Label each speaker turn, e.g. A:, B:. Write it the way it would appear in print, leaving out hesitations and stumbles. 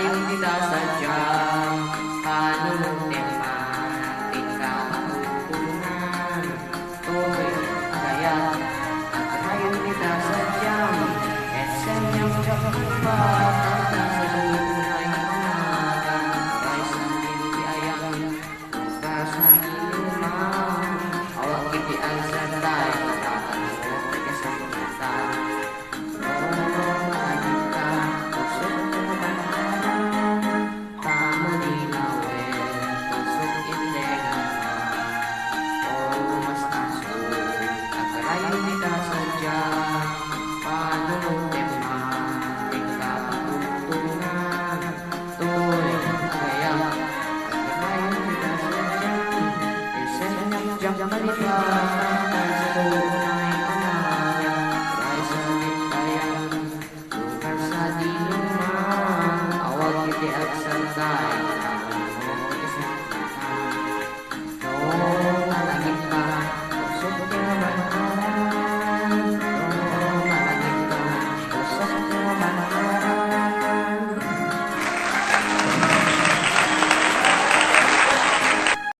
A: Pagkarayon kita sadyang panununtin ating kapatutunan. Tuloy kaya pagkarayon kita sadyang SM yung jakpa sa tunay umaga. Kahit sa hindi ayang kasan ilumang awak kiti ang sanday katanong sa mata. Jangan lupa